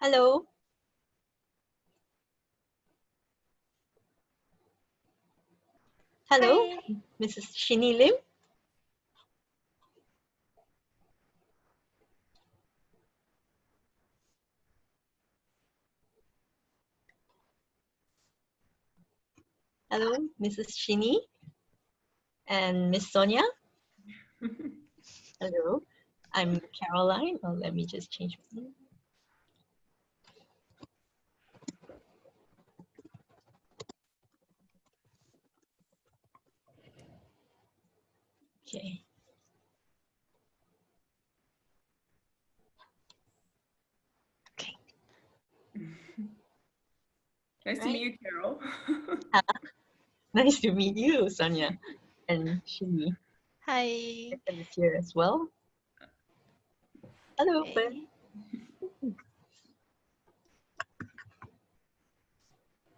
Hello. Hello, Hi. Mrs. Shini Lim. Hello, Mrs. Shini and Miss Sonia. Hello, I'm Caroline. Oh, let me just change my name. Okay. Okay. Nice to meet you, Carol. Nice to meet you, Sonia and Shini. Hi. Pen is here as well. Hello, Hey. Pen.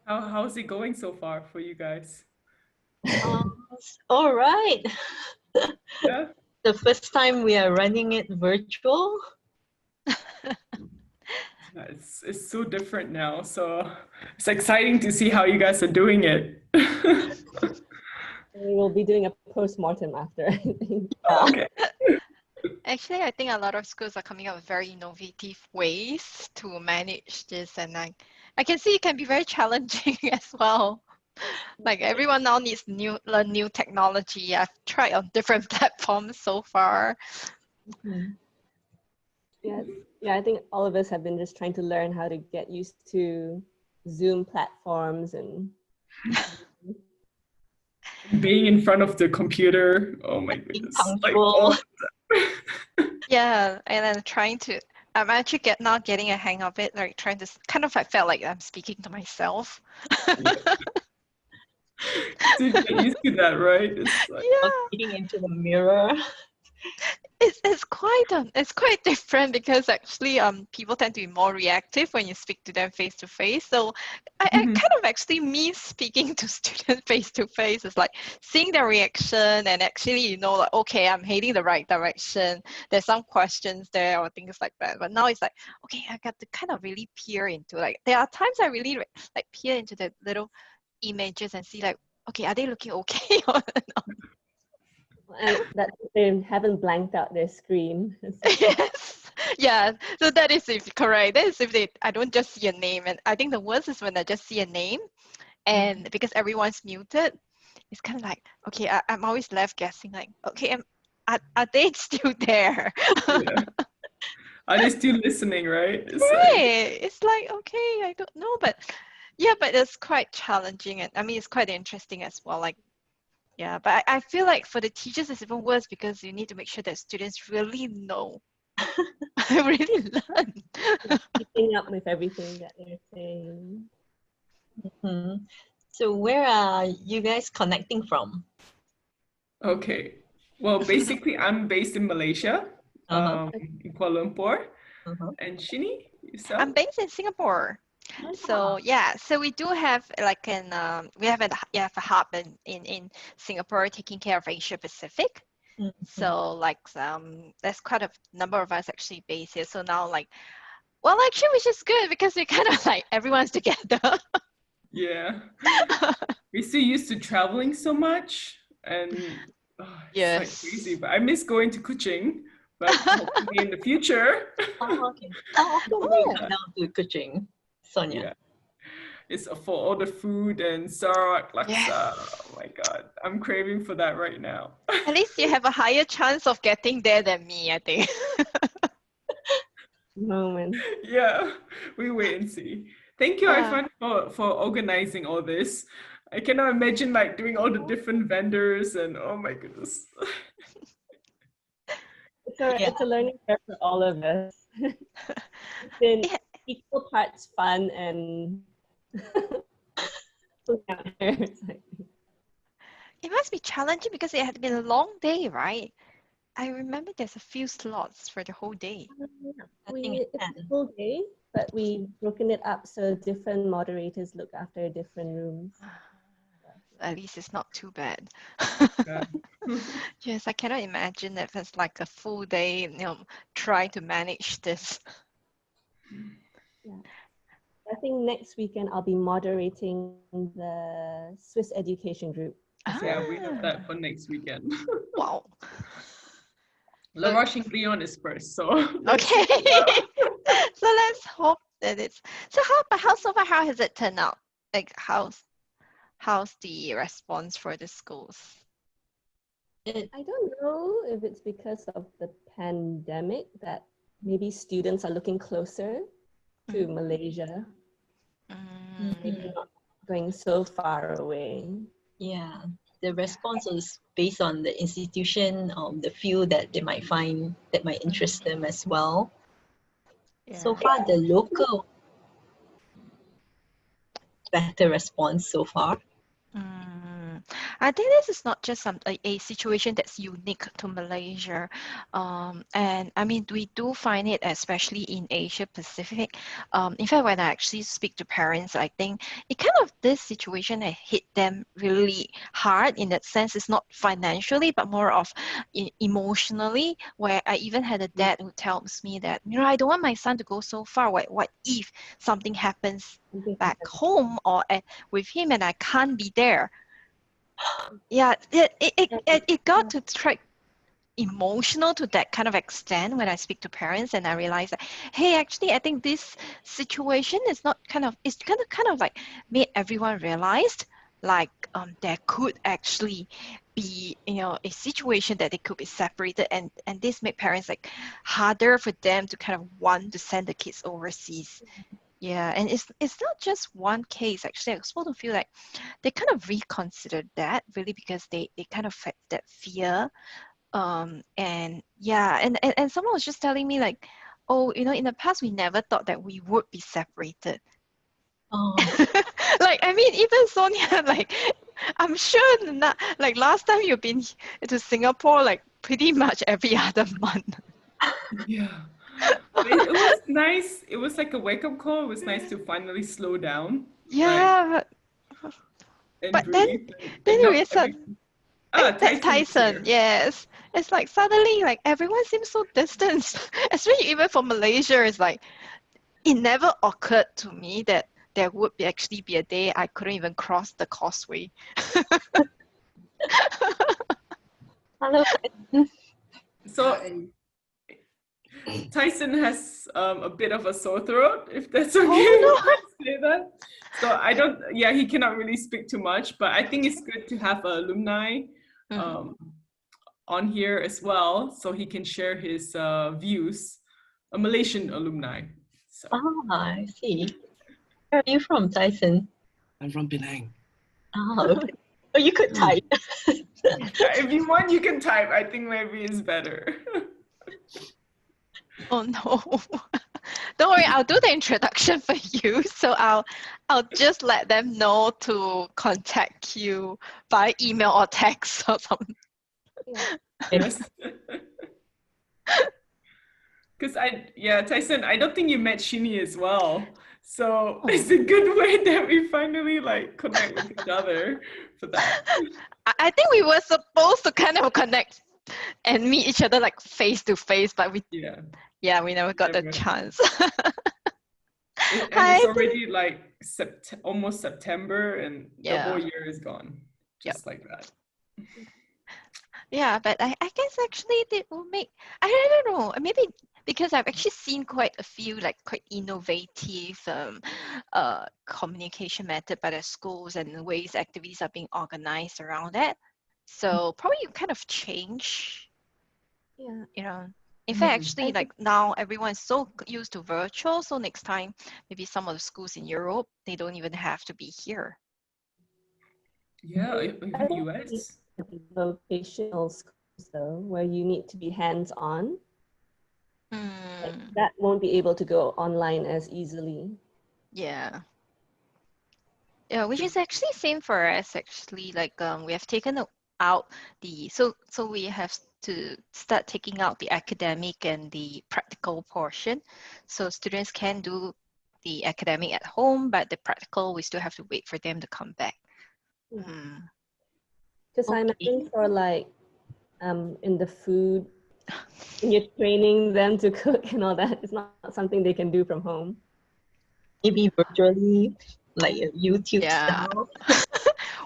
How's it going so far for you guys? All right. Yeah. The first time we are running it virtual. Yeah, it's so different now. So it's exciting to see how you guys are doing it. We will be doing a post-mortem after, I think. Oh, okay. Actually, I think a lot of schools are coming up with very innovative ways to manage this, and I can see it can be very challenging as well. Like everyone now needs learn new technology. I've tried on different platforms so far. Yeah, I think all of us have been just trying to learn how to get used to Zoom platforms and Being in front of the computer. Oh my goodness. Like punctual. Yeah, and then I'm actually now getting a hang of it, like trying to kind of, I felt like I'm speaking to myself. To get used to that, right? It's like, Yeah. Looking into the mirror. It's quite different because actually people tend to be more reactive when you speak to them face to face. So I kind of actually miss speaking to students face to face. It's like seeing their reaction and actually like, okay, I'm heading the right direction. There's some questions there or things like that. But now it's like, okay, I got to kind of really peer into, like, there are times I really like peer into the little images and see like, okay, are they looking okay or not? and that they haven't blanked out their screen. Yes. Yeah. So that is if correct. That is if I don't just see a name. And I think the worst is when I just see a name and because everyone's muted, it's kind of like, okay, I'm always left guessing like, okay, are they still there? yeah. Are they still listening, right? It's Right. It's like, okay, I don't know. But yeah, but it's quite challenging. And I mean, it's quite interesting as well. Like, yeah, but I feel like for the teachers, it's even worse because you need to make sure that students really know. really learn. Keeping up with everything that they're saying. So where are you guys connecting from? Okay. Well, basically, I'm based in Malaysia, in Kuala Lumpur. And Shini, yourself? I'm based in Singapore. So yeah, so we do have like we have a hub in Singapore taking care of Asia Pacific. So like there's quite a number of us actually based here. So now like, well, actually, which is good because we kind of like everyone's together. Yeah. We're so used to traveling so much and it's like crazy. But I miss going to Kuching, but hopefully in the future. Okay. How often do you come down to Kuching, Sonia? Yeah. It's for all the food and sarak, laksa. Yes. Oh my God. I'm craving for that right now. At least you have a higher chance of getting there than me, I think. Moment. Yeah, we wait and see. Thank you, Ifan, for organizing all this. I cannot imagine like doing all the different vendors and oh my goodness. It's a learning curve for all of us. It's been equal parts fun and it must be challenging because it had been a long day, right? I remember there's a few slots for the whole day. It's a full day, but we've broken it up so different moderators look after different rooms. At least it's not too bad. Yeah. Yes, I cannot imagine if it's like a full day, trying to manage this. Yeah. I think next weekend I'll be moderating the Swiss education group. Yeah, we have that for next weekend. Wow. La Roche-Guyon is first, so Okay. So let's hope that it's so. How so far? How has it turned out? Like how's the response for the schools? I don't know if it's because of the pandemic that maybe students are looking closer to Malaysia. Maybe not going so far away. Yeah, the response is based on the institution, the field that they might find that might interest them as well. Yeah. So far, the local better response so far. I think this is not just a situation that's unique to Malaysia. And I mean, we do find it, especially in Asia Pacific. In fact, when I actually speak to parents, I think it kind of this situation that hit them really hard in that sense. It's not financially, but more of emotionally, where I even had a dad who tells me that, I don't want my son to go so far. What if something happens back home or with him and I can't be there? Yeah, it got to track emotional to that kind of extent when I speak to parents and I realize that, hey, actually, I think this situation is not it's kind of like made everyone realized like there could actually be, a situation that they could be separated and this made parents like harder for them to kind of want to send the kids overseas. Yeah, and it's not just one case. Actually, I was supposed to feel like they kind of reconsidered that really because they kind of felt that fear. And yeah, and someone was just telling me like, oh, in the past we never thought that we would be separated. Oh. Like, I mean, even Sonia, like, I'm sure not, like last time you've been to Singapore, like pretty much every other month. Yeah. It was nice. It was like a wake-up call. It was nice to finally slow down. Yeah, And but breathe. then And you not realize that's Tyson is Tyson, here. yes. It's like suddenly like everyone seems so distant. Especially even for Malaysia, it's like it never occurred to me that there would actually be a day I couldn't even cross the causeway. Hello. So Tyson has a bit of a sore throat, if that's okay if I say that. So he cannot really speak too much, but I think it's good to have alumni on here as well, so he can share his views, a Malaysian alumni. So. I see. Where are you from, Tyson? I'm from Penang. Oh, okay. Oh, you could type. If you want, you can type. I think maybe it's better. Oh no. Don't worry, I'll do the introduction for you. So I'll just let them know to contact you by email or text or something. Yes. Because Tyson, I don't think you met Shini as well. So it's a good way that we finally like connect with each other for that. I think we were supposed to kind of connect and meet each other like face to face, but we never got the chance. And it's already like almost September and the whole year is gone. Just like that. Yeah, but I guess actually it will make, I don't know, maybe because I've actually seen quite a few like quite innovative communication method by the schools and the ways activities are being organized around that. So probably you kind of change. Yeah. In fact, actually, like now everyone is so used to virtual. So next time, maybe some of the schools in Europe, they don't even have to be here. Yeah, even US. Vocational schools though, where you need to be hands-on. Like, that won't be able to go online as easily. Yeah. Yeah, which is actually same for us actually. Like we have taken out so we have to start taking out the academic and the practical portion. So students can do the academic at home, but the practical we still have to wait for them to come back. Because I imagine for like in the food, when you're training them to cook and all that, it's not something they can do from home. maybe virtually, like a YouTube style.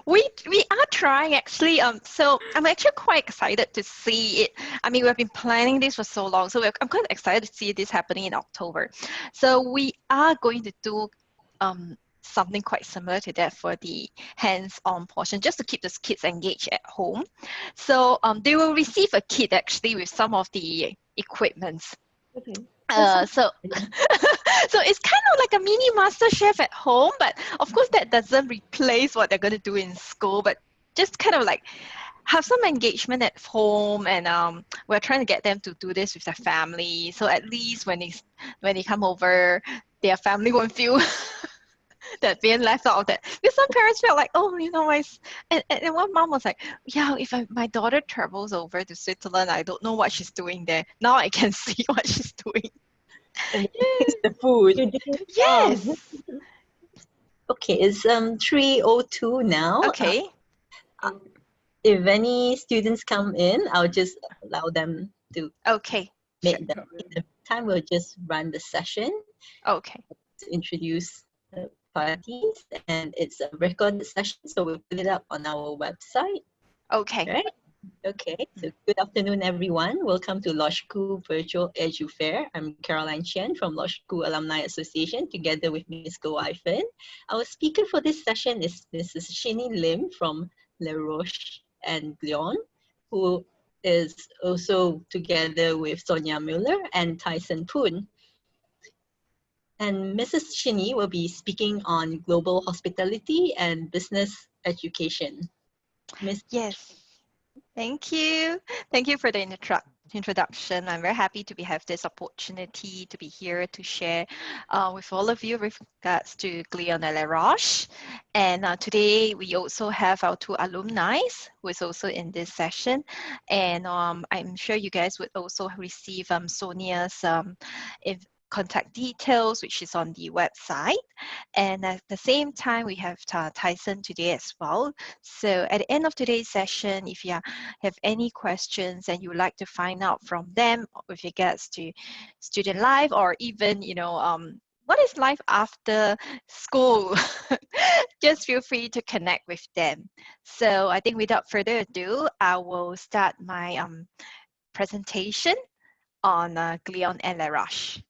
We are trying actually. So I'm actually quite excited to see it. I mean, we've been planning this for so long, so I'm quite excited to see this happening in October. So we are going to do something quite similar to that for the hands-on portion, just to keep the kids engaged at home. So they will receive a kit actually with some of the equipments. Okay. So so it's kind of like a mini master chef at home, but of course that doesn't replace what they're going to do in school, but just kind of like have some engagement at home. And we're trying to get them to do this with their family, so at least when they come over, their family won't feel that being left out of that. Because some parents felt like, oh, and one mom was like, yeah, if my daughter travels over to Switzerland, I don't know what she's doing there. Now I can see what she's doing. And it's the food. Yes. Okay, it's 3:02 now. Okay. If any students come in, I'll just allow them to make them. In the time, we'll just run the session. Okay. To introduce the parties, and it's a recorded session, so we'll put it up on our website. Okay. Right? Okay, so good afternoon, everyone. Welcome to Law School Virtual Edu Fair. I'm Caroline Chen from Law School Alumni Association, together with Ms. Go Ivan. Our speaker for this session is Mrs. Shinny Lim from Le Roche and Glion, who is also together with Sonia Müller and Tyson Poon. And Mrs. Shinny will be speaking on global hospitality and business education. Yes. Thank you. Thank you for the introduction. I'm very happy to have this opportunity to be here to share with all of you with regards to Glion et La Roche. And today we also have our two alumni who is also in this session. And I'm sure you guys would also receive Sonia's contact details, which is on the website. And at the same time, we have Tyson today as well. So at the end of today's session, if you have any questions and you would like to find out from them with regards to student life, or even, what is life after school, just feel free to connect with them. So I think without further ado, I will start my presentation on Glion et La Roche.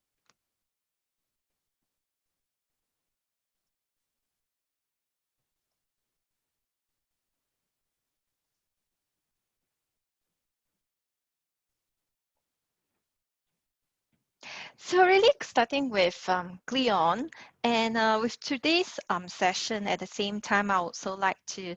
So really starting with Glion, and with today's session at the same time, I would also like to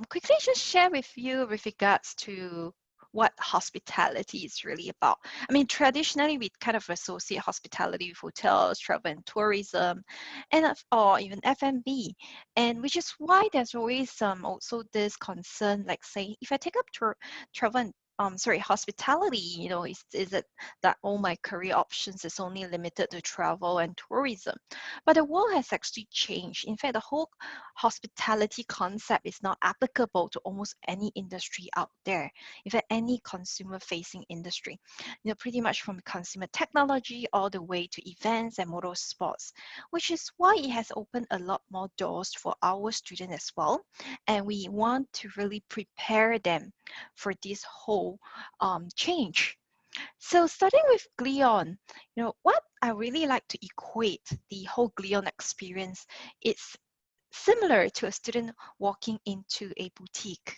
quickly just share with you with regards to what hospitality is really about. I mean, traditionally, we kind of associate hospitality with hotels, travel and tourism, and or even F&B, and which is why there's always also this concern, like say, if I take up travel and hospitality, is it that all my career options is only limited to travel and tourism? But the world has actually changed. In fact, the whole hospitality concept is now applicable to almost any industry out there. In fact, any consumer-facing industry, pretty much from consumer technology all the way to events and motorsports, which is why it has opened a lot more doors for our students as well. And we want to really prepare them for this whole change. So starting with Glion, what I really like to equate the whole Glion experience, it's similar to a student walking into a boutique.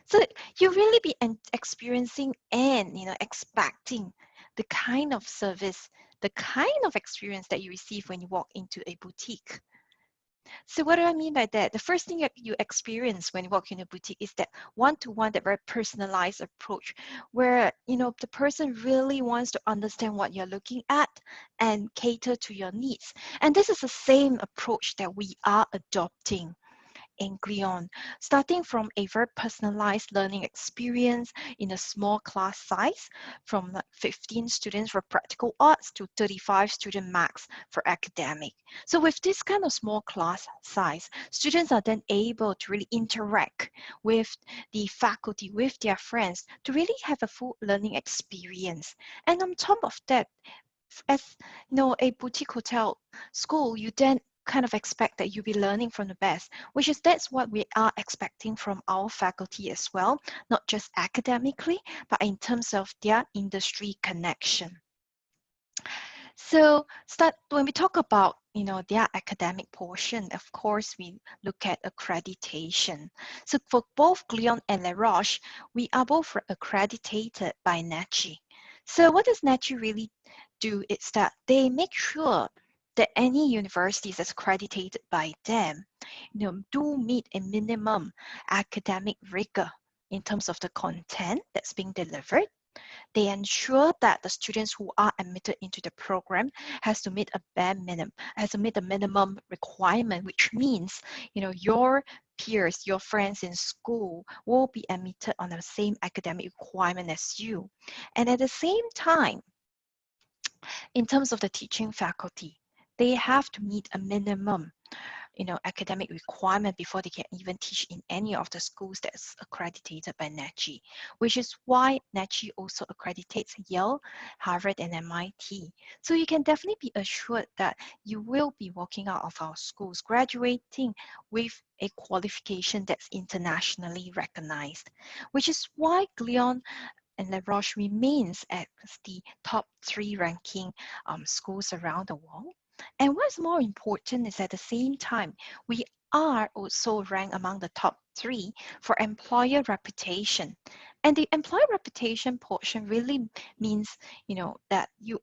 So you really be experiencing and expecting the kind of service, the kind of experience that you receive when you walk into a boutique. So what do I mean by that? The first thing that you experience when you walk in a boutique is that one-to-one, that very personalized approach where, the person really wants to understand what you're looking at and cater to your needs. And this is the same approach that we are adopting in Glion, starting from a very personalized learning experience in a small class size, from 15 students for practical arts to 35 student max for academic. So with this kind of small class size, students are then able to really interact with the faculty, with their friends, to really have a full learning experience. And on top of that, as a boutique hotel school, you then kind of expect that you'll be learning from the best, which is that's what we are expecting from our faculty as well, not just academically, but in terms of their industry connection. So when we talk about their academic portion, of course we look at accreditation. So for both Glion and La Roche, we are both accredited by NACI. So what does NACI really do? It's that they make sure that any universities that's accredited by them do meet a minimum academic rigor in terms of the content that's being delivered. They ensure that the students who are admitted into the program has to meet a minimum requirement, which means your peers, your friends in school will be admitted on the same academic requirement as you. And at the same time, in terms of the teaching faculty, they have to meet a minimum academic requirement before they can even teach in any of the schools that's accredited by NACI, which is why NACI also accreditates Yale, Harvard, and MIT. So you can definitely be assured that you will be walking out of our schools graduating with a qualification that's internationally recognized, which is why Glion and La Roche remains as the top 3 ranking schools around the world. And what's more important is at the same time, we are also ranked among the top 3 for employer reputation. And the employer reputation portion really means, that you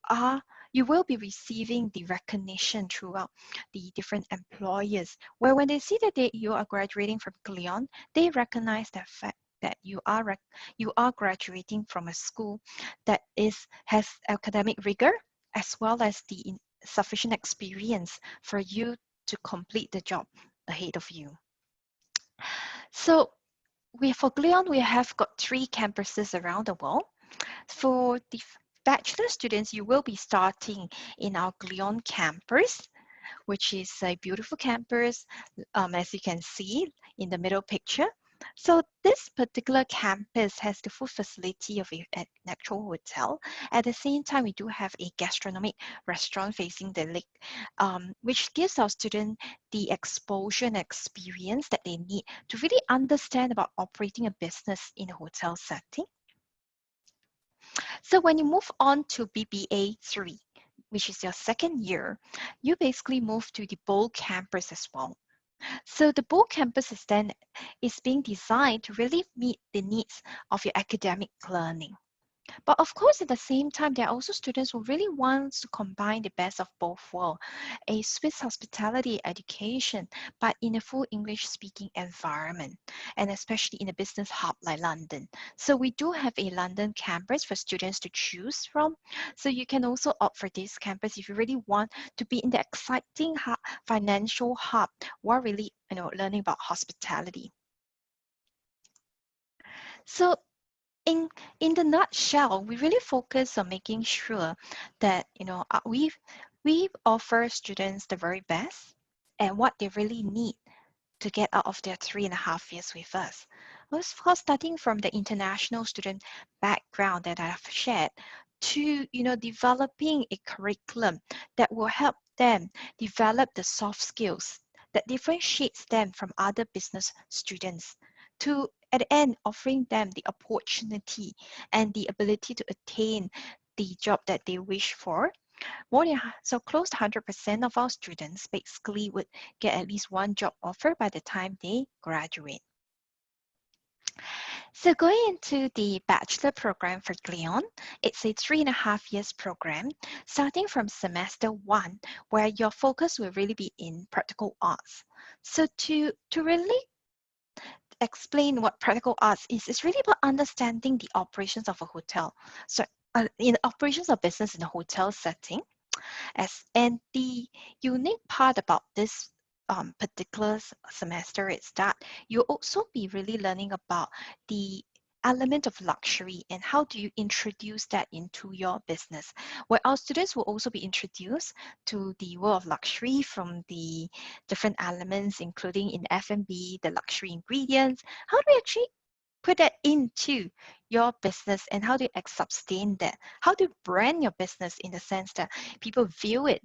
will be receiving the recognition throughout the different employers, where when they see that you are graduating from Glion, they recognize the fact that you are graduating from a school that has academic rigor as well as the sufficient experience for you to complete the job ahead of you. So for Glion, we have got 3 campuses around the world. For the bachelor students, you will be starting in our Glion campus, which is a beautiful campus, as you can see in the middle picture. So this particular campus has the full facility of an actual hotel. At the same time, we do have a gastronomic restaurant facing the lake, which gives our students the exposure and experience that they need to really understand about operating a business in a hotel setting. So when you move on to BBA 3, which is your second year, you basically move to the Bold campus as well. So the Bold campus is being designed to really meet the needs of your academic learning. But of course, at the same time, there are also students who really want to combine the best of both worlds, a Swiss hospitality education, but in a full English-speaking environment, and especially in a business hub like London. So we do have a London campus for students to choose from. So you can also opt for this campus if you really want to be in the exciting financial hub while really learning about hospitality. So in the nutshell, we really focus on making sure that we offer students the very best and what they really need to get out of their 3.5 years with us. Of course, starting from the international student background that I've shared to developing a curriculum that will help them develop the soft skills that differentiates them from other business students, to at the end offering them the opportunity and the ability to attain the job that they wish for. So close to 100% of our students basically would get at least one job offer by the time they graduate. So going into the bachelor program for Glion, it's a 3.5 years program, starting from semester 1, where your focus will really be in practical arts. So to really explain what practical arts is, it's really about understanding the operations of a hotel. So in operations of business in a hotel setting, and the unique part about this particular semester is that you'll also be really learning about the element of luxury and how do you introduce that into your business, where our students will also be introduced to the world of luxury from the different elements, including in F&B, the luxury ingredients. How do we actually put that into your business and how do you sustain that? How do you brand your business in the sense that people view it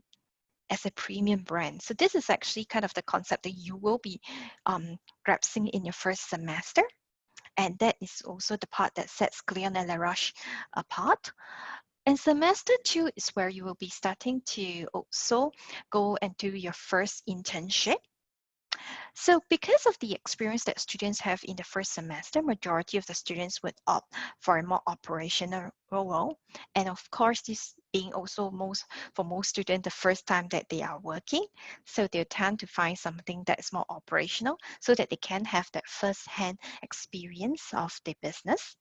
as a premium brand? So this is actually kind of the concept that you will be grasping in your first semester. And that is also the part that sets Glion and La Roche apart. And semester 2 is where you will be starting to also go and do your first internship. So because of the experience that students have in the first semester, majority of the students would opt for a more operational role. And of course, this being also for most students the first time that they are working. So they tend to find something that is more operational so that they can have that first-hand experience of the business.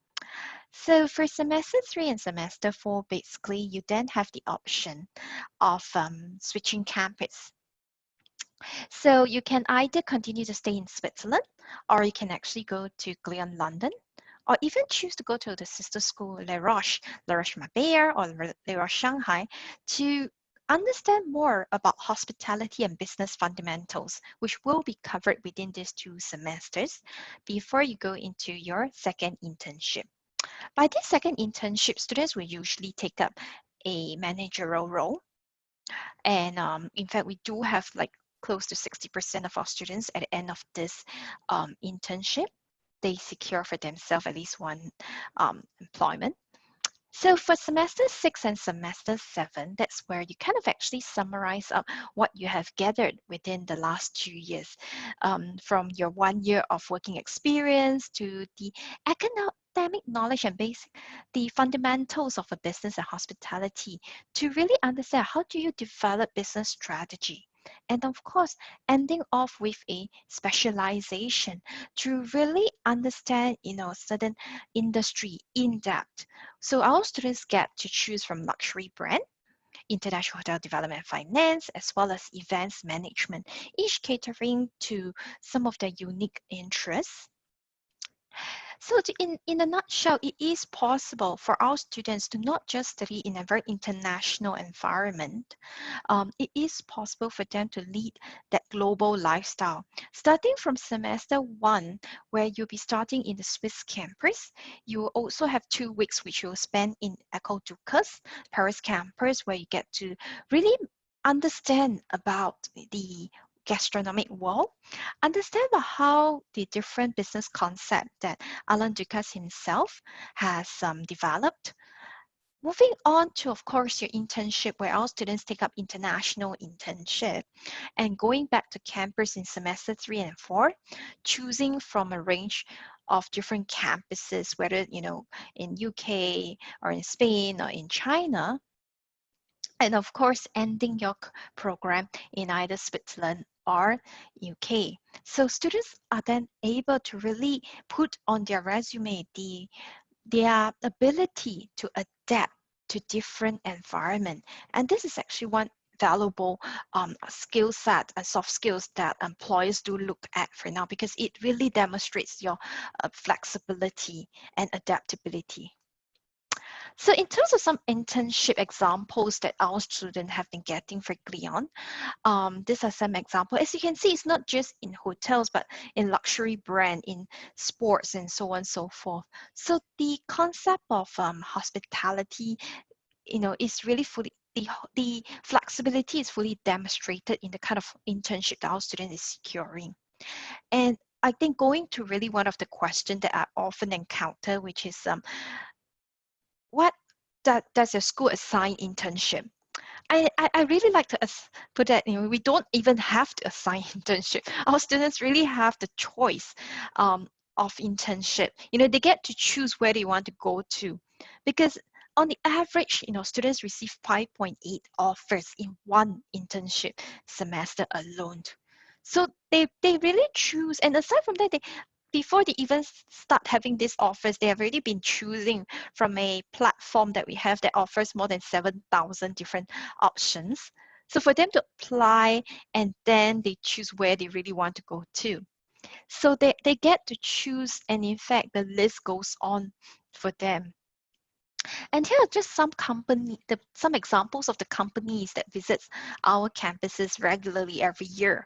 So for semester 3 and semester 4, basically, you then have the option of switching campus. So you can either continue to stay in Switzerland, or you can actually go to Glion London, or even choose to go to the sister school La Roche Mabert, or La Roche Shanghai, to understand more about hospitality and business fundamentals, which will be covered within these 2 semesters before you go into your second internship. By this second internship, students will usually take up a managerial role. And in fact, we do have like close to 60% of our students at the end of this internship, they secure for themselves at least one employment. So for semester 6 and semester 7, that's where you kind of actually summarize up what you have gathered within the last 2 years, from your 1 year of working experience to the academic knowledge and the fundamentals of a business and hospitality, to really understand how do you develop business strategy. And of course, ending off with a specialization to really understand, certain industry in depth. So our students get to choose from luxury brand, international hotel development and finance, as well as events management, each catering to some of their unique interests. So in a nutshell, it is possible for our students to not just study in a very international environment. It is possible for them to lead that global lifestyle. Starting from semester 1, where you'll be starting in the Swiss campus, you will also have 2 weeks which you'll spend in École Ducas, Paris campus, where you get to really understand about the gastronomic world, understand about how the different business concept that Alain Ducasse himself has developed. Moving on to, of course, your internship, where our students take up international internship, and going back to campus in semester 3 and 4, choosing from a range of different campuses, whether, in UK or in Spain or in China, and of course, ending your program in either Switzerland or UK. So students are then able to really put on their resume their ability to adapt to different environment. And this is actually one valuable skill set and soft skills that employers do look at for now, because it really demonstrates your flexibility and adaptability. So in terms of some internship examples that our students have been getting for Glion, these are some examples. As you can see, it's not just in hotels, but in luxury brand, in sports, and so on and so forth. So the concept of hospitality, is really fully, the flexibility is fully demonstrated in the kind of internship that our student is securing. And I think going to really one of the questions that I often encounter, which is what does your school assign internship? I really like to put that, we don't even have to assign internship. Our students really have the choice of internship. They get to choose where they want to go to, because on the average, students receive 5.8 offers in one internship semester alone. So they really choose, and aside from that, before they even start having these offers, they have already been choosing from a platform that we have that offers more than 7,000 different options. So for them to apply, and then they choose where they really want to go to. So they get to choose, and in fact, the list goes on for them. And here are just some examples of the companies that visits our campuses regularly every year.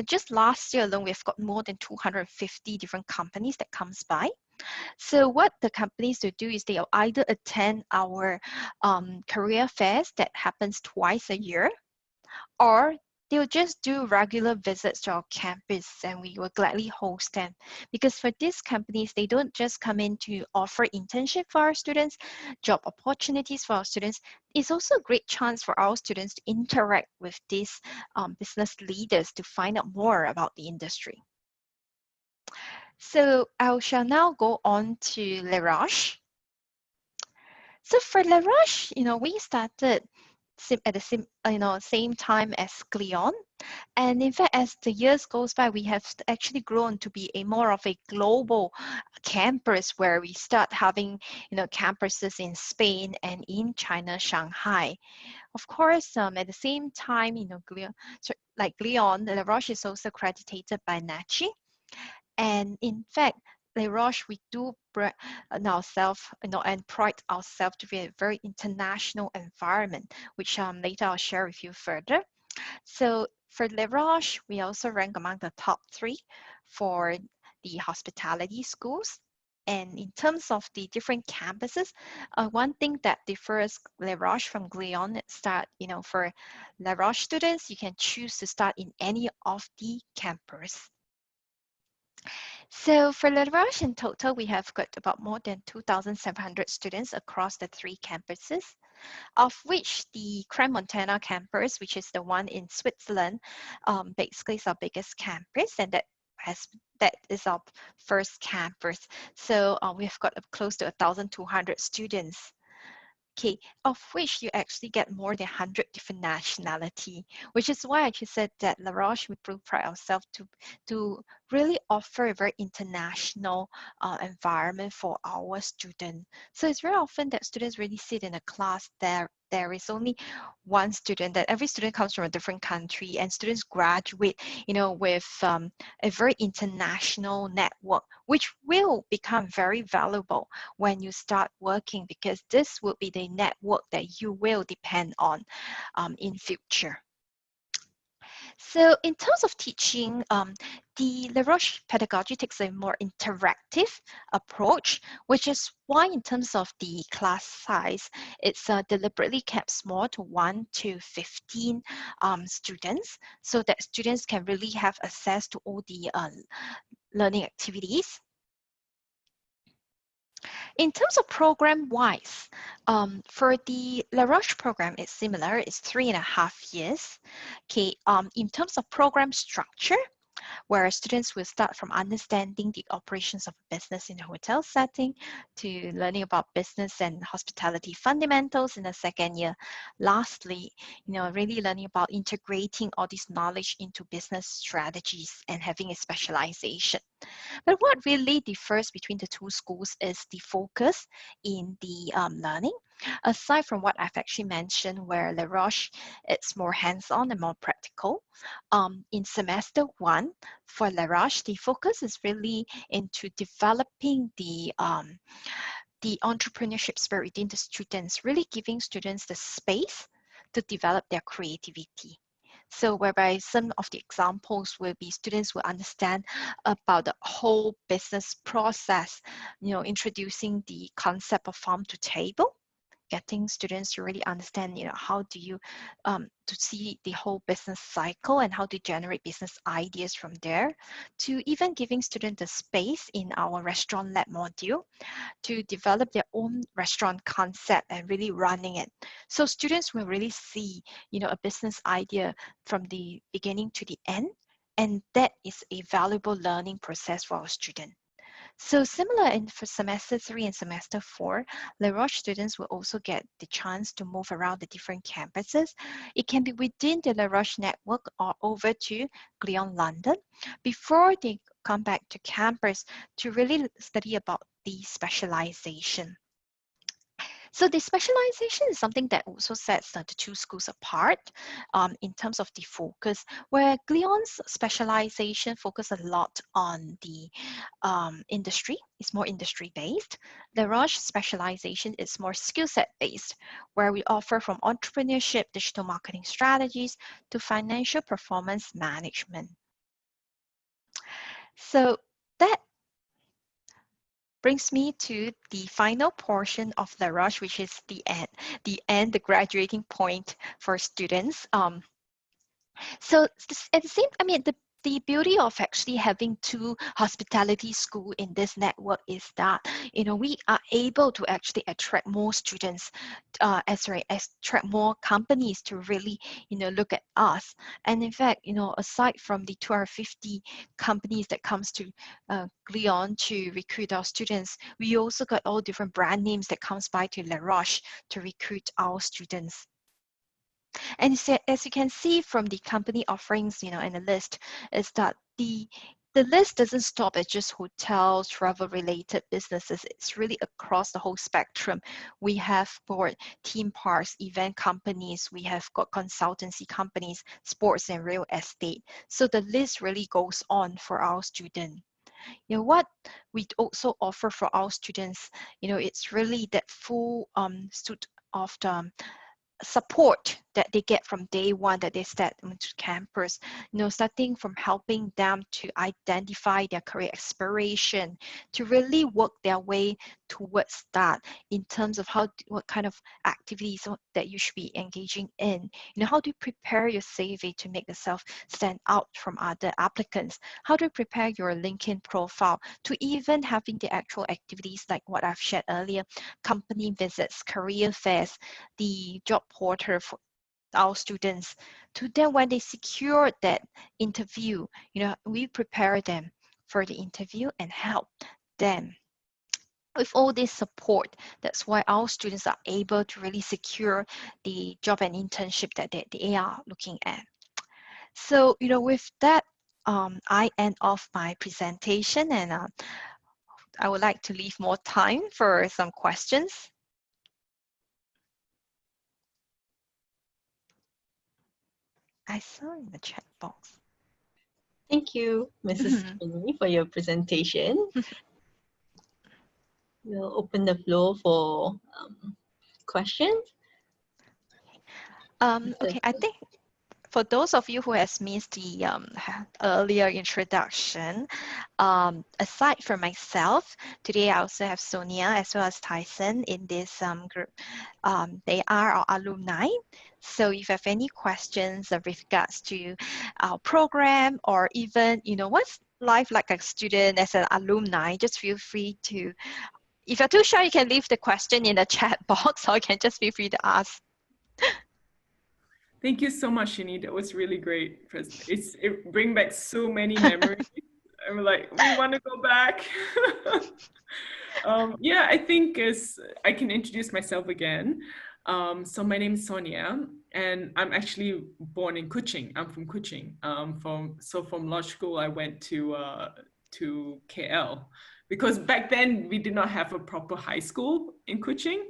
Just last year alone, we've got more than 250 different companies that comes by. So what the companies will do is they'll either attend our career fairs that happens twice a year, or they'll just do regular visits to our campus, and we will gladly host them. Because for these companies, they don't just come in to offer internship for our students, job opportunities for our students. It's also a great chance for our students to interact with these business leaders to find out more about the industry. So I shall now go on to Les Roches. So for Les Roches, we started at the same time as Glion. And in fact, as the years goes by, we have actually grown to be more of a global campus, where we start having, campuses in Spain and in China, Shanghai. Of course, at the same time, Glion, like Glion, La Roche is also accredited by NACHI. And in fact, Les Roches, we do ourselves, and pride ourselves to be a very international environment, which later I'll share with you further. So for Les Roches, we also rank among the top 3 for the hospitality schools. And in terms of the different campuses, one thing that differs Les Roches from Glion is that, for Les Roches students, you can choose to start in any of the campus. So for Les Roches in total, we have got about more than 2,700 students across the 3 campuses, of which the Crans-Montana campus, which is the one in Switzerland, basically is our biggest campus, and that is our first campus. So we've got close to 1,200 students. Okay, of which you actually get more than 100 different nationality, which is why I just said that La Roche, we pride ourselves to really offer a very international environment for our students. So it's very often that students really sit in a class there is only one student, that every student comes from a different country, and students graduate, with a very international network, which will become very valuable when you start working, because this will be the network that you will depend on in future. So in terms of teaching, the La Roche pedagogy takes a more interactive approach, which is why in terms of the class size, it's deliberately kept small to 1 to 15 students, so that students can really have access to all the learning activities. In terms of program-wise, for the La Roche program, it's similar. It's 3.5 years. Okay. In terms of program structure, where students will start from understanding the operations of a business in a hotel setting to learning about business and hospitality fundamentals in the second year. Lastly, really learning about integrating all this knowledge into business strategies and having a specialization. But what really differs between the 2 schools is the focus in the learning. Aside from what I've actually mentioned, where La Roche, it's more hands-on and more practical. In semester 1 for La Roche, the focus is really into developing the entrepreneurship spirit within the students, really giving students the space to develop their creativity. So whereby some of the examples will be students will understand about the whole business process, introducing the concept of farm to table, getting students to really understand, how do you to see the whole business cycle and how to generate business ideas from there, to even giving students the space in our restaurant lab module to develop their own restaurant concept and really running it. So students will really see, a business idea from the beginning to the end, and that is a valuable learning process for our students. So similar for semester 3 and semester 4, La Roche students will also get the chance to move around the different campuses. It can be within the La Roche network or over to Glion London before they come back to campus to really study about the specialization. So the specialization is something that also sets the 2 schools apart in terms of the focus, where Glion's specialization focus a lot on the industry. It's more industry-based. La Roche specialization is more skill set based, where we offer from entrepreneurship, digital marketing strategies to financial performance management. So that brings me to the final portion of the rush, which is the graduating point for students. So at the same, I mean, the beauty of actually having two hospitality school in this network is that, you know, we are able to actually attract more students, attract more companies to really, you know, look at us. And in fact, you know, aside from the 250 companies that comes to Leon to recruit our students, we also got all different brand names that comes by to La Roche to recruit our students. And as you can see from the company offerings, you know, in the list, is that the list doesn't stop at just hotels, travel-related businesses. It's really across the whole spectrum. We have for theme parks, event companies, we have got consultancy companies, sports and real estate. So the list really goes on for our students. You know, what we also offer for our students, you know, it's really that full suite of the support that they get from day one that they start into campus, you know, starting from helping them to identify their career aspiration, to really work their way towards that in terms of what kind of activities that you should be engaging in. You know, how do you prepare your CV to make yourself stand out from other applicants? How do you prepare your LinkedIn profile, to even having the actual activities like what I've shared earlier, company visits, career fairs, the job portal for our students, to then when they secure that interview, you know, we prepare them for the interview and help them with all this support. That's why our students are able to really secure the job and internship that they are looking at. So, you know, with that, I end off my presentation, and I would like to leave more time for some questions. I saw in the chat box. Thank you, Mrs. Kinney, for your presentation. We'll open the floor for questions. Okay, I think for those of you who has missed the earlier introduction, aside from myself, today I also have Sonia as well as Tyson in this group. They are our alumni. So if you have any questions with regards to our program, or even, you know, what's life like a student as an alumni, just feel free to, if you're too shy, you can leave the question in the chat box, or you can just feel free to ask. Thank you so much, Shini. That was really great. It brings back so many memories. I'm like, we want to go back. Yeah, I think I can introduce myself again. So my name is Sonia, and I'm actually born in Kuching. I'm from Kuching. From law school, I went to KL, because back then we did not have a proper high school in Kuching.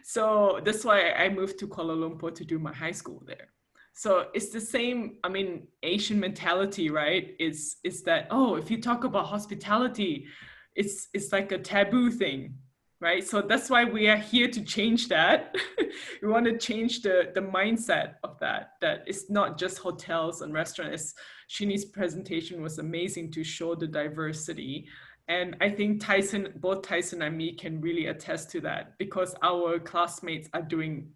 So that's why I moved to Kuala Lumpur to do my high school there. So it's the same, I mean, Asian mentality, right? Is that, oh, if you talk about hospitality, it's like a taboo thing, right? So that's why we are here to change that. We want to change the mindset of that it's not just hotels and restaurants. Shini's presentation was amazing to show the diversity. And I think both Tyson and me can really attest to that, because our classmates are doing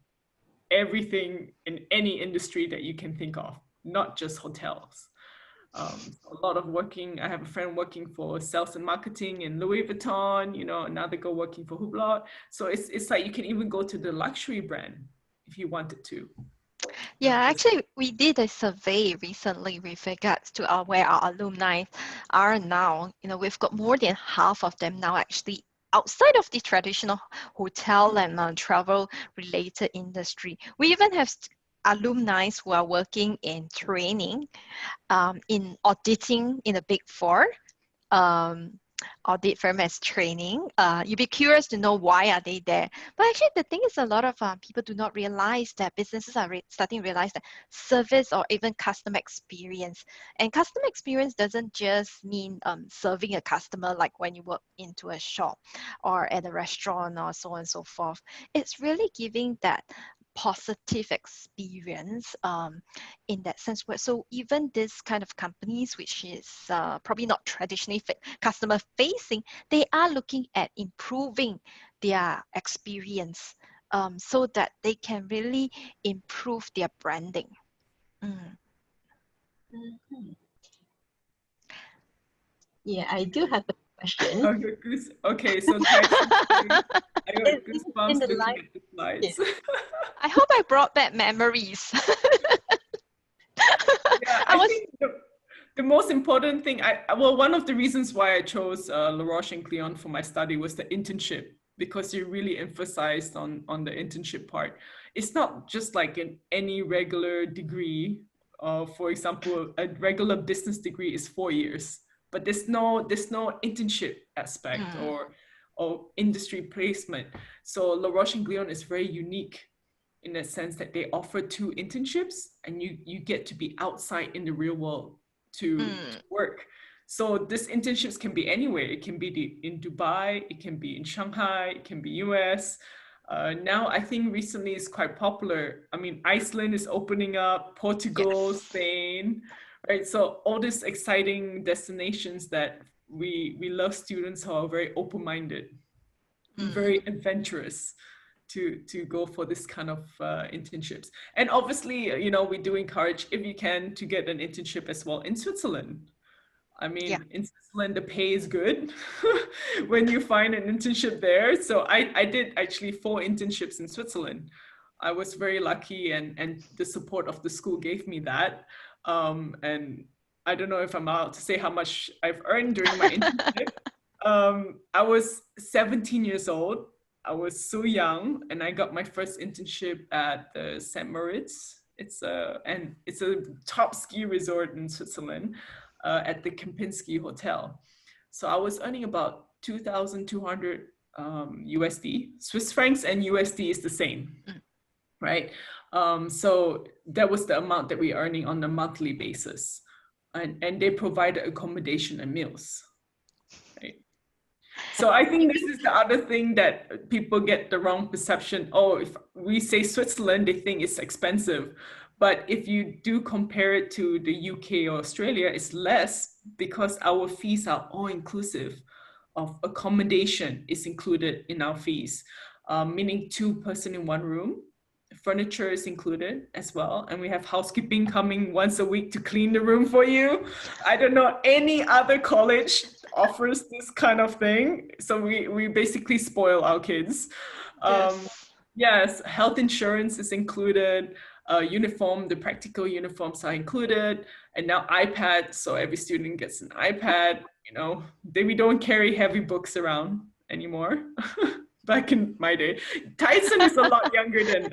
everything in any industry that you can think of, not just hotels. A lot of working, I have a friend working for sales and marketing in Louis Vuitton, you know, another girl working for Hublot. So it's like you can even go to the luxury brand if you wanted to. Yeah, actually, we did a survey recently with regards to where our alumni are now. You know, we've got more than half of them now actually outside of the traditional hotel and travel-related industry. We even have alumni who are working in training, in auditing in the Big Four. Audit firm as training. You'd be curious to know why are they there. But actually, the thing is, a lot of people do not realize that businesses are starting to realize that service or even customer experience. And customer experience doesn't just mean serving a customer like when you work into a shop or at a restaurant or so on and so forth. It's really giving that positive experience in that sense. So even this kind of companies, which is probably not traditionally customer facing, they are looking at improving their experience so that they can really improve their branding. Yeah, I do have a question. Okay, so Tyson, I got In goosebumps the looking live, at the slides. I hope I brought back memories. Yeah, I think the most important thing, well, one of the reasons why I chose La Roche-Guyon for my study was the internship, because you really emphasized on the internship part. It's not just like in any regular degree. For example, a regular business degree is 4 years, but there's no internship aspect or industry placement. So La Roche-Guyon is very unique in the sense that they offer 2 internships, and you get to be outside in the real world to work. So these internships can be anywhere. It can be in Dubai, it can be in Shanghai, it can be US. Now I think recently it's quite popular. I mean, Iceland is opening up, Portugal, Yes. Spain, right? So all these exciting destinations that we love students who are very open-minded, very adventurous to go for this kind of internships. And obviously, you know, we do encourage, if you can, to get an internship as well in Switzerland. I mean, in Switzerland, the pay is good when you find an internship there. So I did actually 4 internships in Switzerland. I was very lucky, and the support of the school gave me that. And I don't know if I'm allowed to say how much I've earned during my internship. I was 17 years old. I was so young, and I got my first internship at the St. Moritz. It's a top ski resort in Switzerland, at the Kempinski Hotel. So I was earning about 2,200 USD. Swiss francs and USD is the same, right? So that was the amount that we're earning on a monthly basis, and they provided accommodation and meals. Right? So I think this is the other thing that people get the wrong perception. Oh, if we say Switzerland, they think it's expensive. But if you do compare it to the UK or Australia, it's less, because our fees are all inclusive of accommodation is included in our fees, meaning 2 person in 1 room. Furniture is included as well. And we have housekeeping coming once a week to clean the room for you. I don't know any other college offers this kind of thing. So we basically spoil our kids. Yes, health insurance is included. Uniform, the practical uniforms are included. And now iPad, so every student gets an iPad. You know, we don't carry heavy books around anymore. Back in my day, Tyson is a lot younger than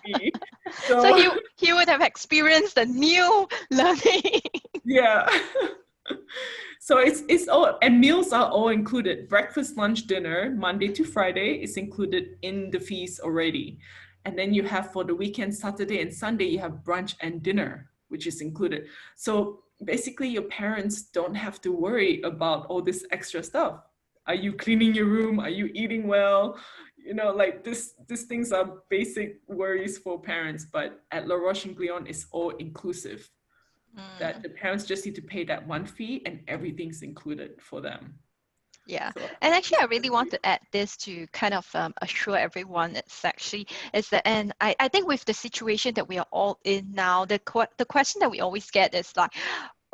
me. So he would have experienced the new learning. Yeah. So it's all, and meals are all included. Breakfast, lunch, dinner, Monday to Friday is included in the fees already. And then you have, for the weekend, Saturday and Sunday, you have brunch and dinner, which is included. So basically your parents don't have to worry about all this extra stuff. Are you cleaning your room? Are you eating well? You know, like these things are basic worries for parents, but at La Roche-Guyon, it's all inclusive. That the parents just need to pay that 1 fee and everything's included for them. Yeah, so, and actually I really want to add this to kind of assure everyone is that, and I think with the situation that we are all in now, the question that we always get is like,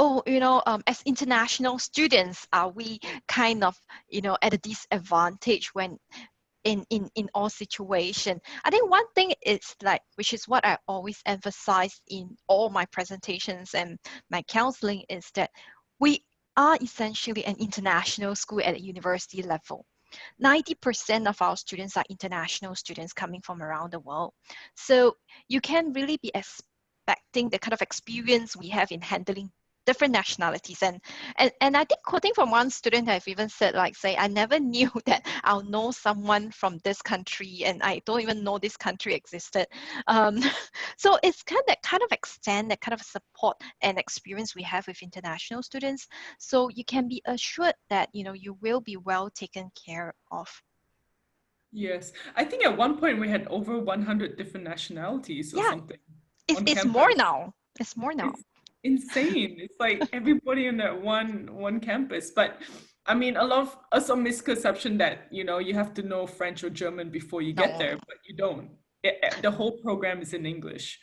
oh, you know, as international students, are we kind of, you know, at a disadvantage when in all situations? I think one thing is like, which is what I always emphasize in all my presentations and my counseling, is that we are essentially an international school at a university level. 90% of our students are international students coming from around the world. So you can really be expecting the kind of experience we have in handling different nationalities. And I think, quoting from one student, I've even said, like, say, I never knew that I'll know someone from this country, and I don't even know this country existed. So it's kind of extend that kind of support and experience we have with international students. So you can be assured that, you know, you will be well taken care of. Yes. I think at one point we had over 100 different nationalities or Yeah, something it's on it's more campus. now. It's more now. It's insane. It's like everybody on that one campus. But I mean, a lot of some misconception that, you know, you have to know French or German before you get No. there, but you don't. The whole program is in English.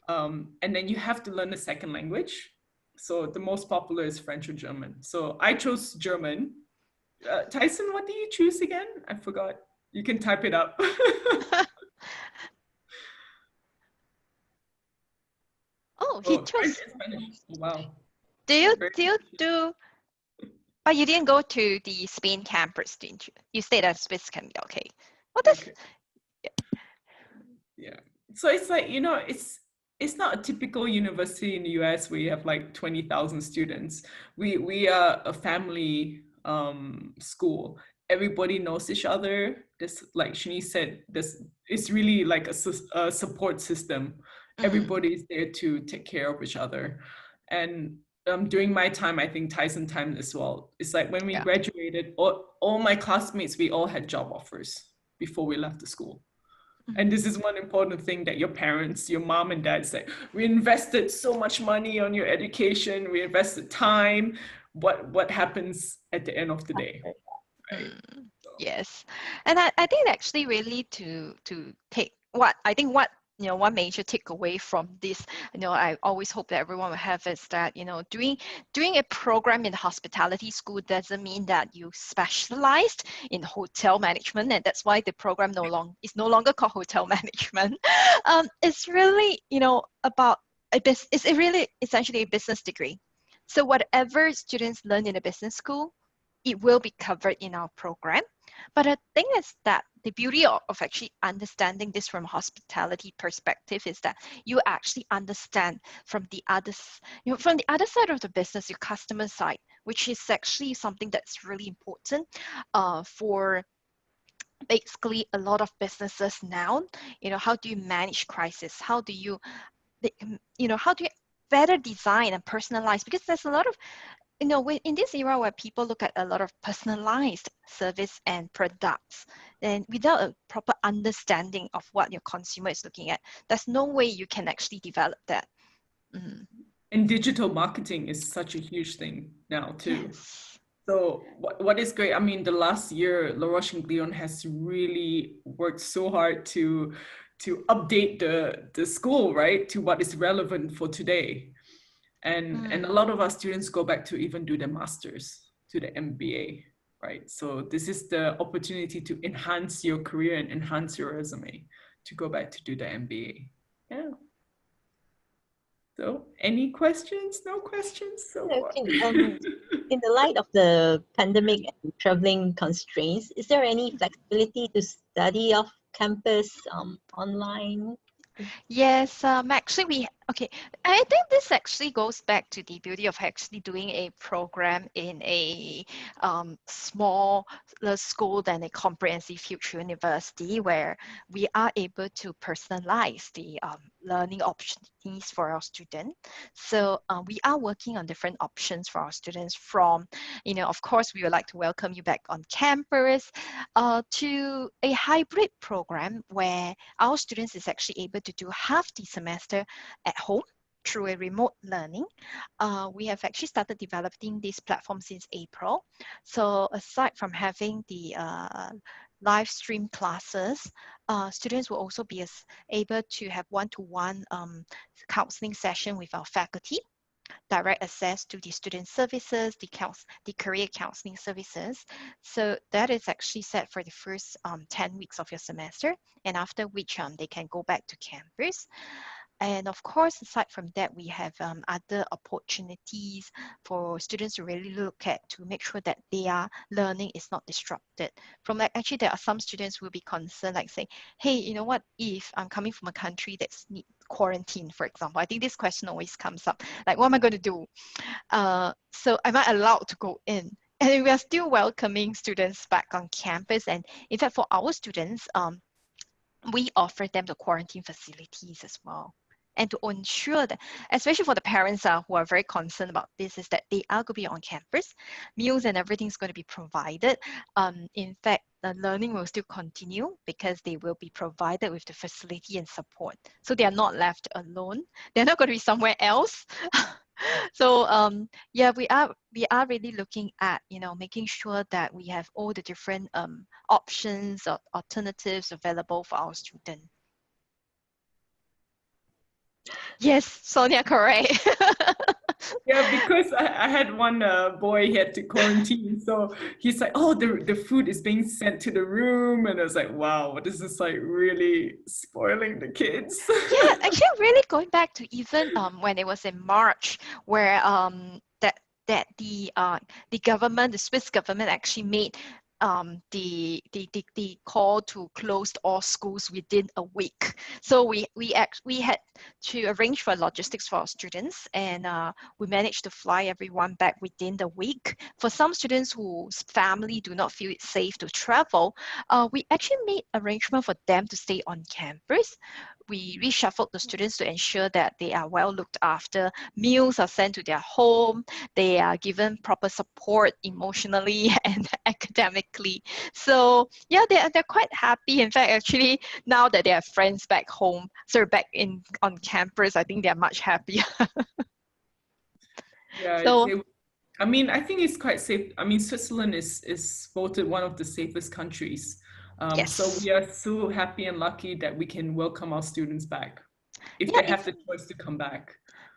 And then you have to learn a second language. So the most popular is French or German. So I chose German. Tyson, what did you choose again? I forgot. You can type it up. Oh, he Oh, French chose. and Spanish. Wow. Do you Very do you do? But you didn't go to the Spain campus, didn't you? You stayed at Swiss Cambia. Okay. Well, that's okay. Yeah. So it's like, you know, it's not a typical university in the US where you have like 20,000 students. We are a family school. Everybody knows each other. This, like Shani said, this it's really like a support system. Everybody is there to take care of each other. And during my time, I think Tyson time as well. It's like when we yeah. graduated, all my classmates, we all had job offers before we left the school. And this is one important thing that your parents, your mom and dad say, we invested so much money on your education, we invested time. What happens at the end of the day? Right. So, Yes, and I think actually really to take what I think what one major takeaway from this, I always hope that everyone will have is that doing a program in hospitality school doesn't mean that you specialized in hotel management, and that's why the program is no longer called hotel management. It's really about it's really essentially a business degree. So whatever students learn in a business school, it will be covered in our program. But the thing is that the beauty of actually understanding this from a hospitality perspective is that you actually understand from the from the other side of the business, your customer side, which is actually something that's really important for basically a lot of businesses now. How do you manage crisis? How do you better design and personalize? Because there's a lot of in this era where people look at a lot of personalized service and products, and without a proper understanding of what your consumer is looking at, there's no way you can actually develop that. and digital marketing is such a huge thing now too. Yes. So what is great, I mean, the last year, La Roche-Guyon has really worked so hard to update the school, right, to what is relevant for today. And a lot of our students go back to even do their masters, to the MBA, right? So this is the opportunity to enhance your career and enhance your resume, to go back to do the MBA. Yeah. So any questions? No questions so far. In the light of the pandemic and traveling constraints, is there any flexibility to study off campus online? Yes, actually I think this actually goes back to the beauty of actually doing a program in a small school than a comprehensive huge university, where we are able to personalize the learning opportunities for our students. So we are working on different options for our students, from, of course, we would like to welcome you back on campus, to a hybrid program where our students is actually able to do half the semester at home through a remote learning. We have actually started developing this platform since April. So aside from having the live stream classes, students will also be able to have one-to-one counseling session with our faculty, direct access to the student services, the career counseling services. So that is actually set for the first 10 weeks of your semester, and after which they can go back to campus. And of course, aside from that, we have other opportunities for students to really look at, to make sure that their learning is not disrupted. Actually, there are some students who will be concerned, like say, hey, you know what, if I'm coming from a country that's need quarantine, for example. I think this question always comes up, like, what am I going to do? So am I allowed to go in? And we are still welcoming students back on campus. And in fact, for our students, we offer them the quarantine facilities as well. And to ensure that, especially for the parents who are very concerned about this, is that they are going to be on campus, meals and everything is going to be provided. In fact, the learning will still continue because they will be provided with the facility and support. So they are not left alone. They're not going to be somewhere else. So yeah, we are really looking at, you know, making sure that we have all the different options or alternatives available for our students. Yes, Sonia, correct. Yeah, because I had one boy, he had to quarantine. So he's like, oh, the food is being sent to the room. And I was like, wow, this is like really spoiling the kids. Yeah, actually really going back to even when it was in March, where that the government, the Swiss government actually made the call to close all schools within a week. So we had to arrange for logistics for our students, and we managed to fly everyone back within the week. For some students whose family do not feel it safe to travel, we actually made arrangement for them to stay on campus. We reshuffled the students to ensure that they are well looked after. Meals are sent to their home. They are given proper support emotionally and academically. So yeah, they're quite happy. In fact, actually, now that they have friends back home, so back on campus, I think they're much happier. Yeah, So I mean, I think it's quite safe. I mean, Switzerland is voted one of the safest countries. So yes. we are so happy and lucky that we can welcome our students back if Yeah, they have the choice to come back.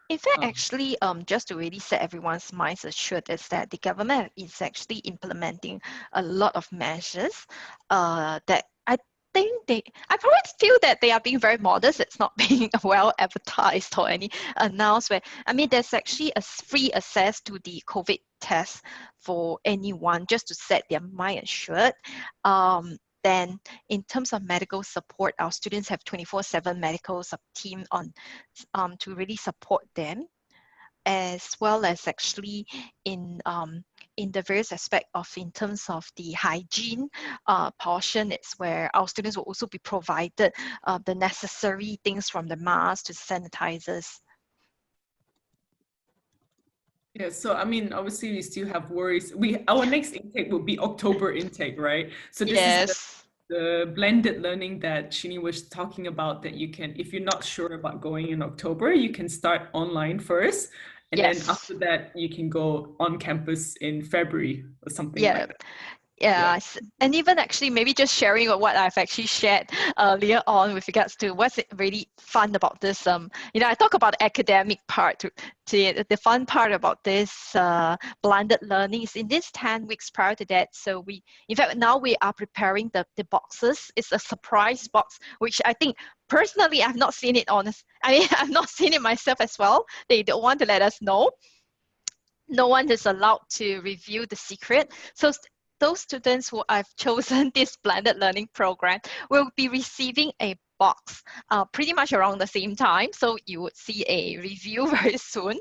in fact, Um, actually, just to really set everyone's minds assured is that the government is actually implementing a lot of measures that I think I probably feel that they are being very modest. It's not being well advertised or any announcement. I mean, there's actually a free access to the COVID test for anyone just to set their mind assured. Then in terms of medical support, our students have 24/7 medical team on to really support them, as well as actually in the various aspect of in terms of the hygiene portion. It's where our students will also be provided the necessary things from the masks to sanitizers. yeah, so I mean, obviously we still have worries. Our next intake will be October intake, right? So this is Yes. the blended learning that Shini was talking about, that you can, if you're not sure about going in October, you can start online first. And then Yes. after that, you can go on campus in February or something Yeah. like that. Yeah. Yes, and even actually maybe just sharing what I've actually shared earlier on with regards to what's really fun about this. You know, I talk about the academic part. To the fun part about this blended learning is in this 10 weeks prior to that. So in fact, now we are preparing the boxes. It's a surprise box, which I think personally I've not seen it on. I mean, I've not seen it myself as well. They don't want to let us know. No one is allowed to reveal the secret. So those students who have chosen this blended learning program will be receiving a box pretty much around the same time. So you would see a review very soon.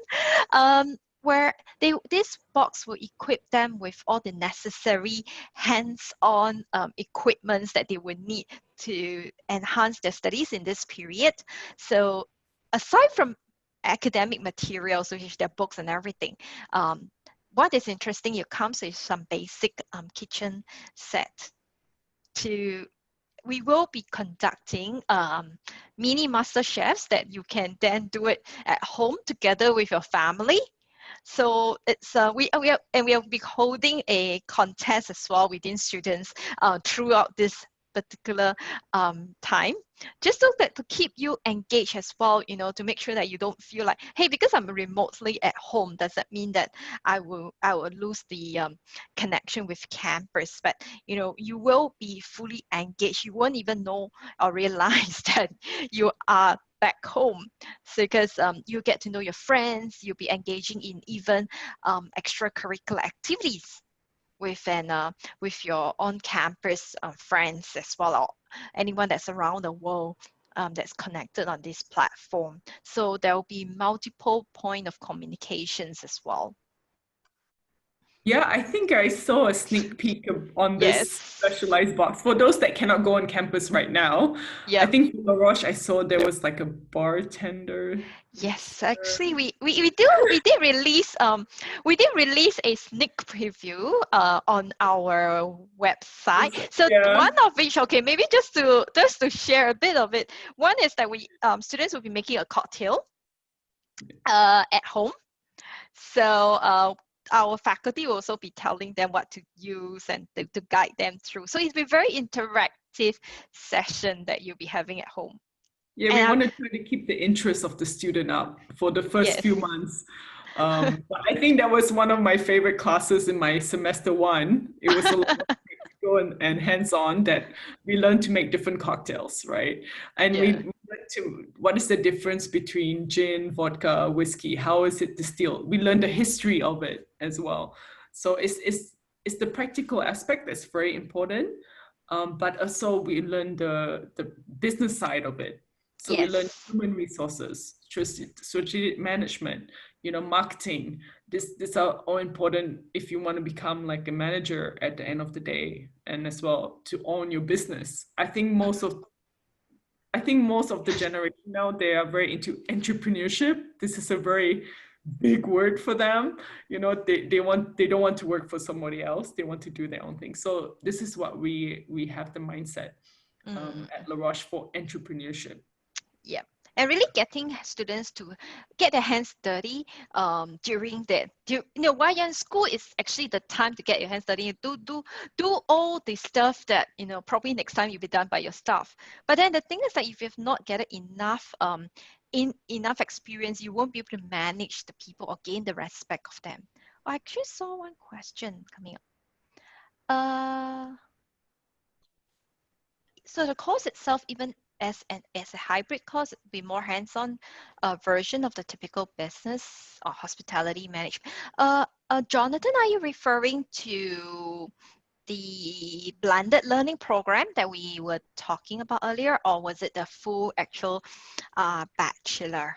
Where this box will equip them with all the necessary hands-on equipments that they would need to enhance their studies in this period. So aside from academic materials, which is their books and everything, what is interesting, it comes with some basic kitchen set. We will be conducting mini master chefs that you can then do it at home together with your family. So it's we'll be holding a contest as well within students throughout this particular time, just so that to keep you engaged as well, you know, to make sure that you don't feel like, hey, because I'm remotely at home, does that mean that I will lose the connection with campus? But you know, you will be fully engaged. You won't even know or realize that you are back home. So because you get to know your friends, you'll be engaging in even extracurricular activities with your on-campus friends as well, or anyone that's around the world that's connected on this platform. So there will be multiple point of communications as well. Yeah, I think I saw a sneak peek on this Yes. specialized box. For those that cannot go on campus right now, I Yep. think for La Roche, I saw there was like a bartender Yes, mixer. actually we did release a sneak preview on our website. So Yeah. one of which, okay, maybe just to share a bit of it. One is that we students will be making a cocktail at home. So our faculty will also be telling them what to use and to guide them through. So it's a very interactive session that you'll be having at home. Yeah, we And want to try to keep the interest of the student up for the first yes. few months. But I think that was one of my favorite classes in my semester one. It was a lot of practical and hands-on that we learned to make different cocktails, right? And we Yeah. learned to what is the difference between gin, vodka, whiskey? How is it distilled? We learned the history of it as well. So it's the practical aspect that's very important. But also we learn the business side of it. So we learn Yes. human resources, strategic management, marketing. These are all important if you want to become like a manager at the end of the day, and as well to own your business. I think most of the generation now, they are very into entrepreneurship. This is a very big word for them. They don't want to work for somebody else. They want to do their own thing. So this is what we have the mindset at La Roche for entrepreneurship. Yeah. And really getting students to get their hands dirty during that, while you're in school, it's actually the time to get your hands dirty. Do all the stuff that, probably next time you'll be done by your staff. But then the thing is that if you've not gathered enough enough experience, you won't be able to manage the people or gain the respect of them. I actually saw one question coming up. So the course itself, even as a hybrid course, it will be more hands-on version of the typical business or hospitality management. Jonathan, are you referring to the blended learning program that we were talking about earlier, or was it the full actual bachelor?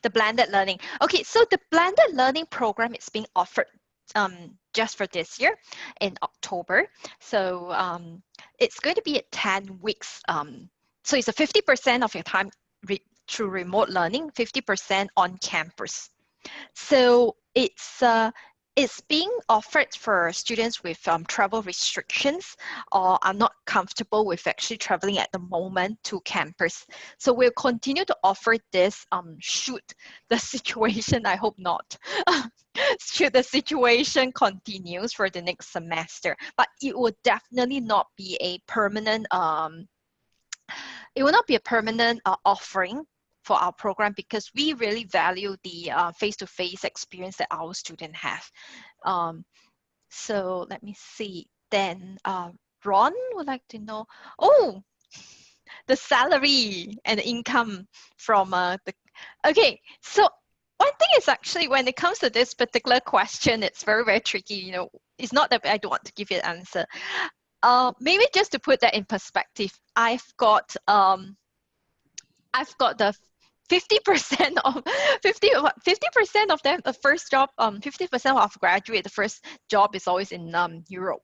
The blended learning. Okay, so the blended learning program is being offered just for this year in October. So it's going to be at 10 weeks. So it's a 50% of your time through remote learning, 50% on campus. So it's being offered for students with travel restrictions or are not comfortable with actually traveling at the moment to campus. So we'll continue to offer this should the situation, I hope not, should the situation continues for the next semester. But it will definitely not be a permanent offering for our program, because we really value the face-to-face experience that our students have. So let me see. Then Ron would like to know, the salary and the income from okay, so one thing is actually when it comes to this particular question, it's very, very tricky. It's not that I don't want to give you an answer. Maybe just to put that in perspective, I've got the 50% of 50% of them, the first job, 50% of graduate, the first job is always in Europe.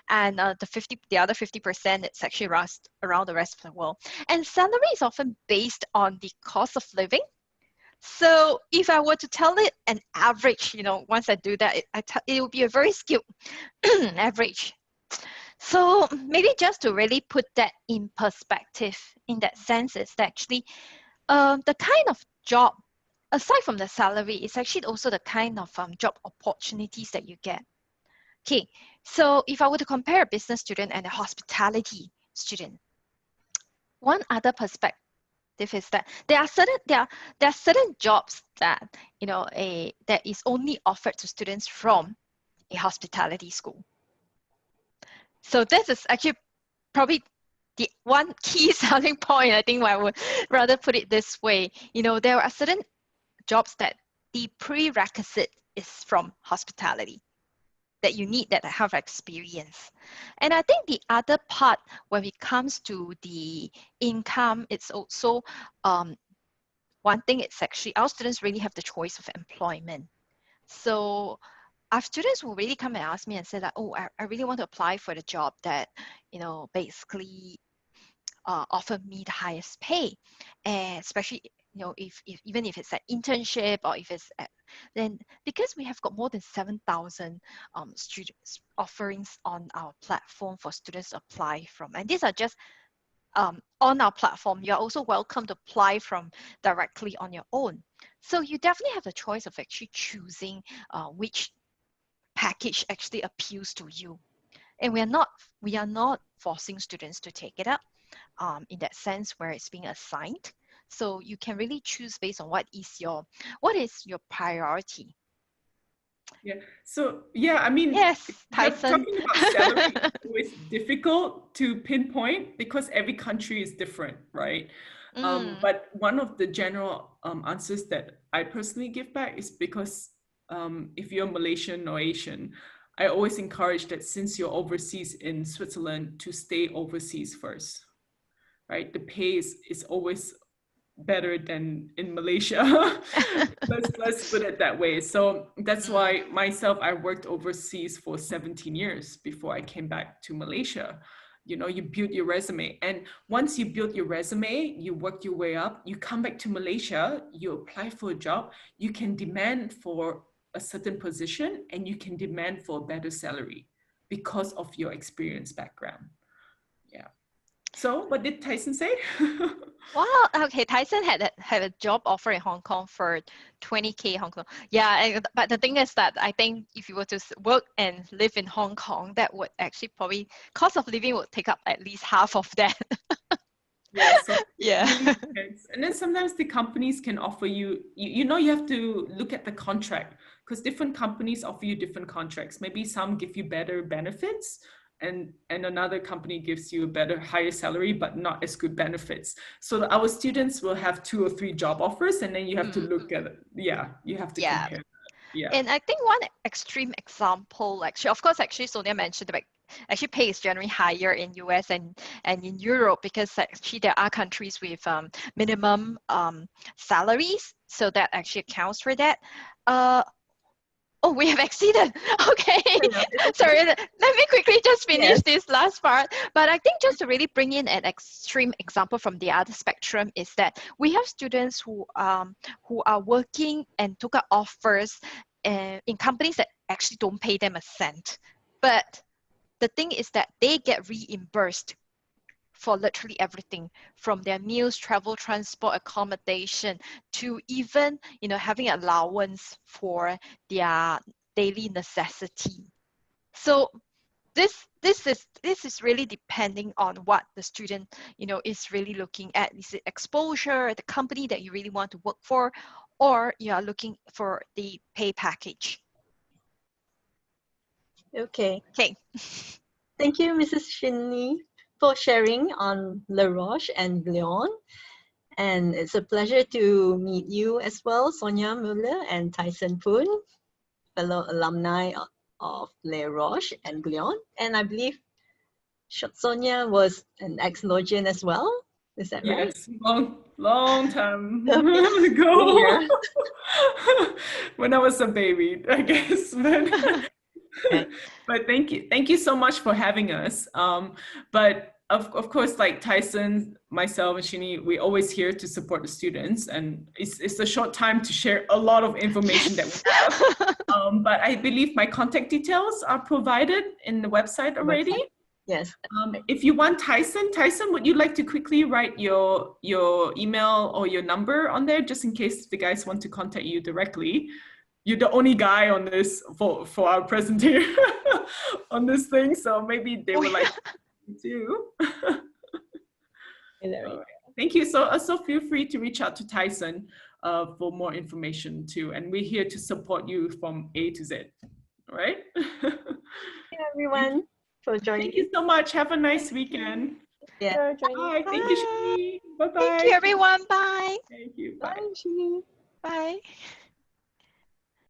And the other 50%, it's actually around the rest of the world. And salary is often based on the cost of living. So if I were to tell it an average, once I do that, it will be a very skewed average. So maybe just to really put that in perspective, in that sense, it's actually the kind of job, aside from the salary, it's actually also the kind of job opportunities that you get. Okay, so if I were to compare a business student and a hospitality student, one other perspective is that there are certain jobs that that is only offered to students from a hospitality school. So this is actually probably the one key selling point. I think I would rather put it this way. There are certain jobs that the prerequisite is from hospitality, that you need that have experience. And I think the other part when it comes to the income, it's also one thing is actually our students really have the choice of employment. So our students will really come and ask me and say that, oh, I really want to apply for the job that, basically offer me the highest pay, and especially if even if it's an internship or if it's then because we have got more than 7,000 students offerings on our platform for students to apply from, and these are just on our platform. You're also welcome to apply from directly on your own. So you definitely have the choice of actually choosing which package actually appeals to you. And we are not forcing students to take it up in that sense where it's being assigned. So you can really choose based on what is your priority. Yeah. So yeah, I mean, yes, Tyson. talking about salary is always difficult to pinpoint because every country is different, right? But one of the general answers that I personally give back is because if you're Malaysian or Asian, I always encourage that since you're overseas in Switzerland to stay overseas first, right? The pay is always better than in Malaysia. let's put it that way. So that's why myself, I worked overseas for 17 years before I came back to Malaysia. You build your resume, and once you build your resume, you work your way up, you come back to Malaysia, you apply for a job, you can demand for a certain position and you can demand for a better salary because of your experience background. Yeah. So what did Tyson say? Wow. Okay. Tyson had a job offer in Hong Kong for 20K Hong Kong. Yeah. But the thing is that I think if you were to work and live in Hong Kong, that would actually probably cost of living would take up at least half of that. Yeah. So yeah. really depends. And then sometimes the companies can offer you, you have to look at the contract because different companies offer you different contracts. Maybe some give you better benefits, and another company gives you a better, higher salary, but not as good benefits. So our students will have 2 or 3 job offers, and then you have to look at it. Yeah, you have to compare that. Yeah. And I think one extreme example, actually, of course, actually, Sonia mentioned that actually pay is generally higher in US and in Europe because actually there are countries with minimum salaries, so that actually accounts for that. Oh, we have exceeded. Okay. Sorry, let me quickly just finish this last part. But I think just to really bring in an extreme example from the other spectrum is that we have students who are working and took up offers in companies that actually don't pay them a cent. But the thing is that they get reimbursed for literally everything from their meals, travel, transport, accommodation, to even having allowance for their daily necessity. So this is really depending on what the student is really looking at. Is it exposure, the company that you really want to work for, or you are looking for the pay package? Okay. Okay. Thank you, Mrs. Shinny, for sharing on La Roche and Glion. And it's a pleasure to meet you as well, Sonia Muller and Tyson Poon, fellow alumni of La Roche and Glion. And I believe Sonia was an ex-Logian as well. Is that right? Yes, long time ago. When I was a baby, I guess. But thank you so much for having us. But of course, like Tyson, myself, and Shini, we're always here to support the students, and it's a short time to share a lot of information that we have. But I believe my contact details are provided in the website already. Yes. If you want Tyson, would you like to quickly write your email or your number on there, just in case the guys want to contact you directly? You're the only guy on this for our presentation on this thing, so maybe they would like to. Right. Thank you. So feel free to reach out to Tyson for more information too, and we're here to support you from A to Z. All right. Thank you, everyone, for joining. Thank you so much. Have a nice weekend. Yeah. Bye. Thank you, Shani. Bye-bye. Thank you, everyone. Bye. Thank you. Bye, Shani. Bye.